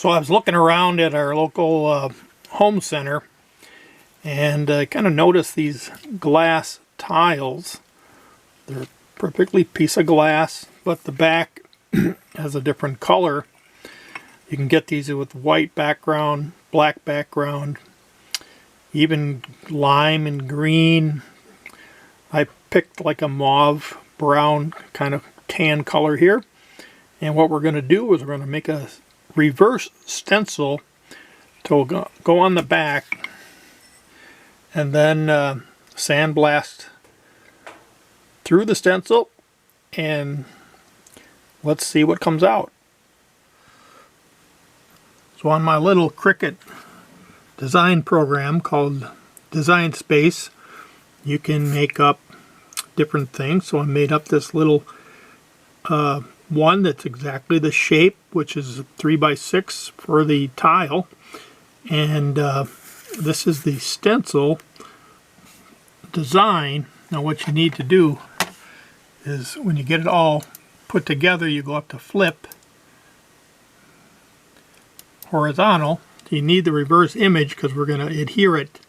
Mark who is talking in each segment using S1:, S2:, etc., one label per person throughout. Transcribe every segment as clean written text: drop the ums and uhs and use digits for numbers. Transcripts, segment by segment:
S1: So I was looking around at our local home center, and I kind of noticed these glass tiles. They're a perfectly piece of glass, but the back has a different color. You can get these with white background, black background, even lime and green. I picked like a mauve brown kind of tan color here. And what we're going to do is we're going to make a reverse stencil to go on the back, and then sandblast through the stencil, and let's see what comes out. So on my little Cricut design program called Design Space, you can make up different things. So I made up this little one that's exactly the shape, which is 3x6 for the tile, and this is the stencil design. Now what you need to do is, when you get it all put together, you go up to flip horizontal. You need the reverse image because we're going to adhere it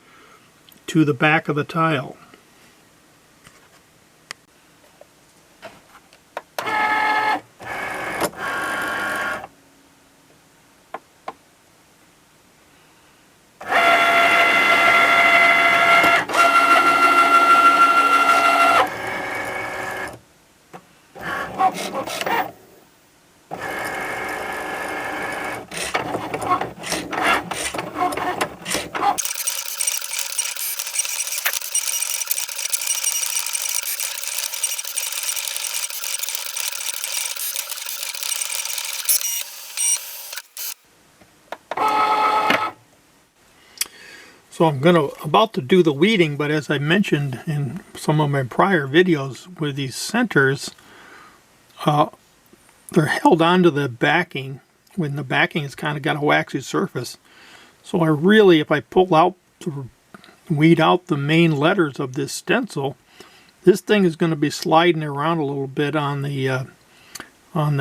S1: to the back of the tile. So I'm about to do the weeding, but as I mentioned in some of my prior videos with these centers, they're held onto the backing when the backing has kind of got a waxy surface. So I really, if I pull out to weed out the main letters of this stencil, this thing is going to be sliding around a little bit on the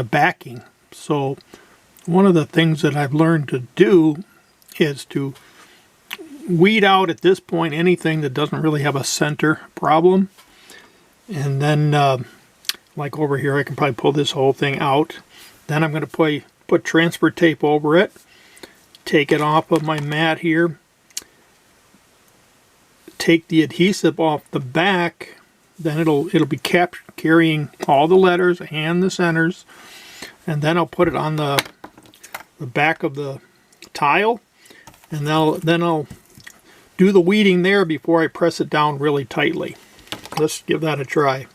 S1: backing. So one of the things that I've learned to do is to weed out at this point anything that doesn't really have a center problem, and then like over here I can probably pull this whole thing out. Then I'm going to put transfer tape over it, take it off of my mat here, take the adhesive off the back, then it'll be carrying all the letters and the centers, and then I'll put it on the back of the tile, and then I'll do the weeding there before I press it down really tightly. Let's give that a try.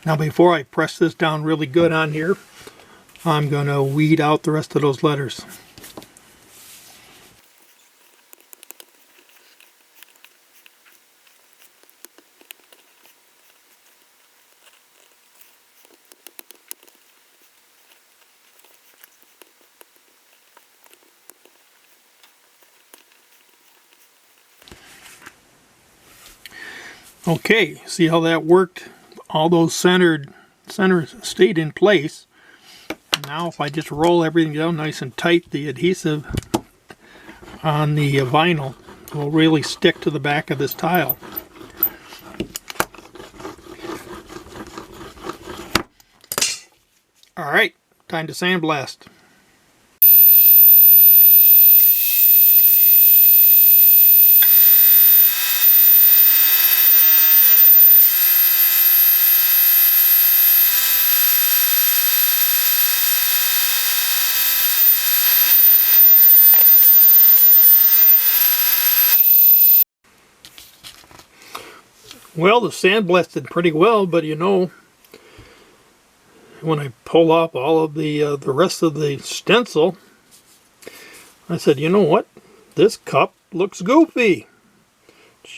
S1: Now before I press this down really good on here, I'm going to weed out the rest of those letters. Okay, see how that worked? All those centers stayed in place. Now if I just roll everything down nice and tight, the adhesive on the vinyl will really stick to the back of this tile. Alright, time to sandblast. Well, the sandblasted pretty well, but you know, when I pull off all of the rest of the stencil, I said, you know what? This cup looks goofy.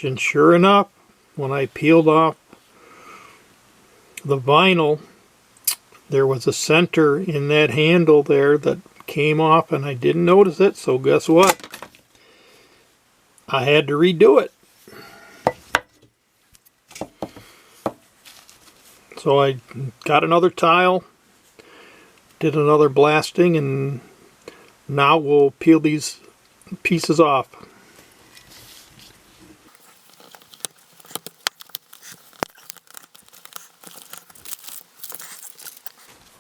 S1: And sure enough, when I peeled off the vinyl, there was a center in that handle there that came off, and I didn't notice it. So guess what? I had to redo it. So I got another tile, did another blasting, and now we'll peel these pieces off.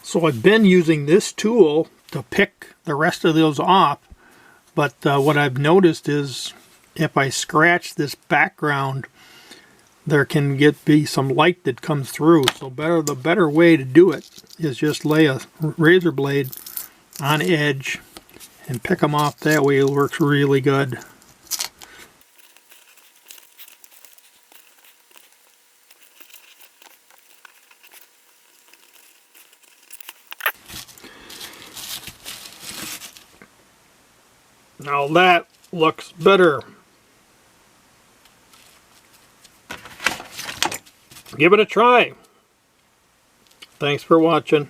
S1: So I've been using this tool to pick the rest of those off, but what I've noticed is if I scratch this background, there can be some light that comes through. So the better way to do it is just lay a razor blade on edge and pick them off that way. It works really good. Now that looks better. Give it a try. Thanks for watching.